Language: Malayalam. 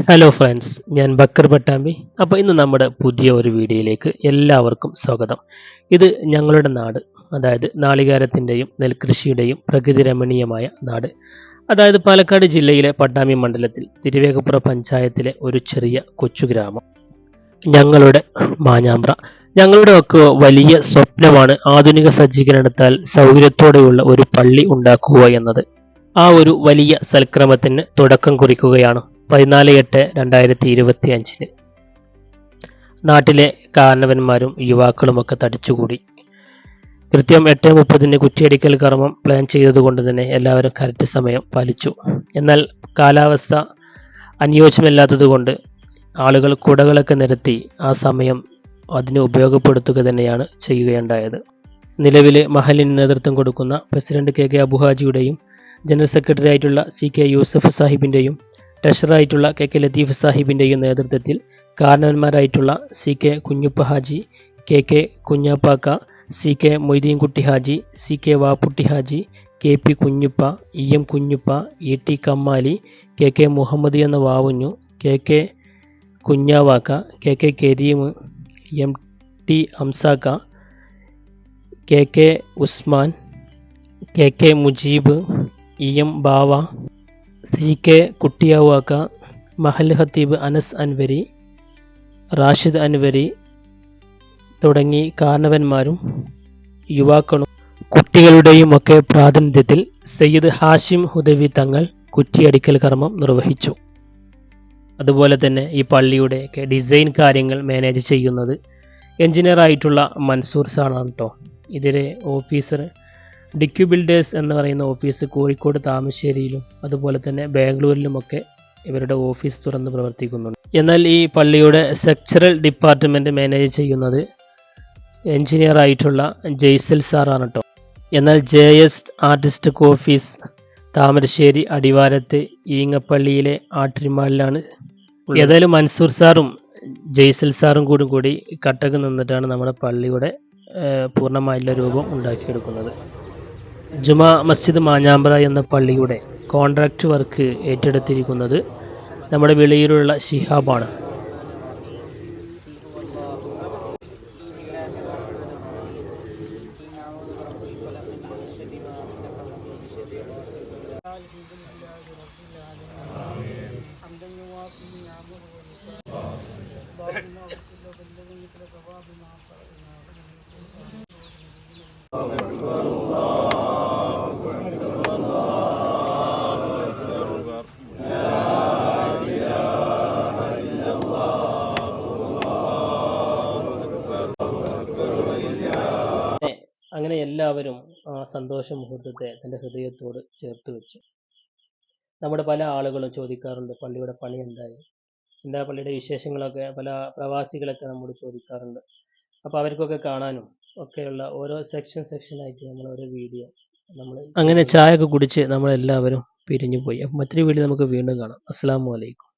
ഹലോ ഫ്രണ്ട്സ്, ഞാൻ ബക്കർ പട്ടാമ്പി. അപ്പോൾ ഇന്ന് നമ്മുടെ പുതിയ ഒരു വീഡിയോയിലേക്ക് എല്ലാവർക്കും സ്വാഗതം. ഇത് ഞങ്ങളുടെ നാട്, അതായത് നാളികേരത്തിൻ്റെയും നെൽകൃഷിയുടെയും പ്രകൃതി രമണീയമായ നാട്, അതായത് പാലക്കാട് ജില്ലയിലെ പട്ടാമ്പി മണ്ഡലത്തിൽ തിരുവേഗപ്പുറ പഞ്ചായത്തിലെ ഒരു ചെറിയ കൊച്ചു ഗ്രാമം, ഞങ്ങളുടെ മാഞ്ഞാമ്പ്ര. ഞങ്ങളുടെ ഒക്കെ വലിയ സ്വപ്നമാണ് ആധുനിക സജ്ജീകരണത്താൽ സൗകര്യത്തോടെയുള്ള ഒരു പള്ളി ഉണ്ടാക്കുക എന്നത്. ആ ഒരു വലിയ സൽക്രമത്തിന് തുടക്കം കുറിക്കുകയാണ് 14/8/2025 നാട്ടിലെ കാരണവന്മാരും യുവാക്കളുമൊക്കെ തടിച്ചുകൂടി. കൃത്യം 8:30 കുറ്റിയടിക്കൽ കർമ്മം പ്ലാൻ ചെയ്തതുകൊണ്ട് തന്നെ എല്ലാവരും കറക്റ്റ് സമയം പാലിച്ചു. എന്നാൽ കാലാവസ്ഥ അനുയോജ്യമല്ലാത്തതുകൊണ്ട് ആളുകൾ കുടകളൊക്കെ നിരത്തി ആ സമയം അതിന് ഉപയോഗപ്പെടുത്തുക തന്നെയാണ് ചെയ്യുകയുണ്ടായത്. നിലവിൽ മഹലിന് നേതൃത്വം കൊടുക്കുന്ന പ്രസിഡന്റ് KK അബുഹാജിയുടെയും ജനറൽ സെക്രട്ടറി ആയിട്ടുള്ള CK യൂസഫ് സാഹിബിൻ്റെയും ട്രഷറായിട്ടുള്ള KK ലത്തീഫ് സാഹിബിൻ്റെയും നേതൃത്വത്തിൽ കാരണവന്മാരായിട്ടുള്ള CK കുഞ്ഞുപ്പ Haji, KK കുഞ്ഞാപ്പാക്ക, CK Moideenkutty Haji, CK Vapputty Haji, KP കുഞ്ഞുപ്പ, EM കുഞ്ഞുപ്പ, ET കമ്മാലി, KK Muhammad എന്ന വാവുഞ്ഞു, KK കുഞ്ഞാവാക്ക, KK Kareem, MT അംസാക്ക, KK Usman, KK Mujeeb, EM ബാവ, CK കുട്ടിയാവാക്ക, മഹൽ ഖത്തീബ് അനസ് അൻവരി, റാഷിദ് അൻവരി തുടങ്ങി കാരണവന്മാരും യുവാക്കളും കുട്ടികളുടെയും ഒക്കെ പ്രാതിനിധ്യത്തിൽ സയ്യിദ് ഹാഷിം ഹുദവി തങ്ങൾ കുറ്റിയടിക്കൽ കർമ്മം നിർവഹിച്ചു. അതുപോലെ തന്നെ ഈ പള്ളിയുടെ ഡിസൈൻ കാര്യങ്ങൾ മാനേജ് ചെയ്യുന്നത് എഞ്ചിനീയർ ആയിട്ടുള്ള മൻസൂർ സാറാണ് കേട്ടോ. ഇതിലെ ഓഫീസർ ഡിക്യു ബിൽഡേഴ്സ് എന്ന് പറയുന്ന ഓഫീസ് കോഴിക്കോട് താമരശ്ശേരിയിലും അതുപോലെ തന്നെ ബാംഗ്ലൂരിലുമൊക്കെ ഇവരുടെ ഓഫീസ് തുറന്ന് പ്രവർത്തിക്കുന്നുണ്ട്. എന്നാൽ ഈ പള്ളിയുടെ സ്ട്രക്ചറൽ ഡിപ്പാർട്ട്മെൻറ്റ് മാനേജ് ചെയ്യുന്നത് എഞ്ചിനീയർ ആയിട്ടുള്ള ജയ്സൽ സാറാണ് കേട്ടോ. എന്നാൽ JS ആർട്ടിസ്റ്റ് ഓഫീസ് താമരശ്ശേരി അടിവാരത്ത് ഈങ്ങപ്പള്ളിയിലെ ആട്ടിരിമാളിലാണ്. ഏതായാലും മൻസൂർ സാറും ജയ്സൽ സാറും കൂടി കട്ടക്ക് നിന്നിട്ടാണ് നമ്മുടെ പള്ളിയുടെ പൂർണ്ണമായുള്ള രൂപം ഉണ്ടാക്കിയെടുക്കുന്നത്. ജുമാ മസ്ജിദ് മാഞ്ഞാമ്പ്ര എന്ന പള്ളിയുടെ കോൺട്രാക്റ്റ് വർക്ക് ഏറ്റെടുത്തിരിക്കുന്നത് നമ്മുടെ വെളിയിലുള്ള ശിഹാബാണ്. അങ്ങനെ എല്ലാവരും ആ സന്തോഷ മുഹൂർത്തത്തെ തൻ്റെ ഹൃദയത്തോട് ചേർത്ത് വെച്ചു. നമ്മുടെ പല ആളുകളും ചോദിക്കാറുണ്ട് പള്ളിയുടെ പണി എന്തായി, എന്താ പള്ളിയുടെ വിശേഷങ്ങളൊക്കെ പല പ്രവാസികളൊക്കെ നമ്മോട് ചോദിക്കാറുണ്ട്. അപ്പോൾ അവർക്കൊക്കെ കാണാനും ഒക്കെയുള്ള ഓരോ സെക്ഷനായിട്ട് നമ്മൾ ഓരോ വീഡിയോ നമ്മൾ അങ്ങനെ ചായ ഒക്കെ കുടിച്ച് നമ്മളെല്ലാവരും പിരിഞ്ഞു പോയി. അപ്പോൾ മറ്റൊരു വീഡിയോ നമുക്ക് വീണ്ടും കാണാം. അസ്സലാമു അലൈക്കും.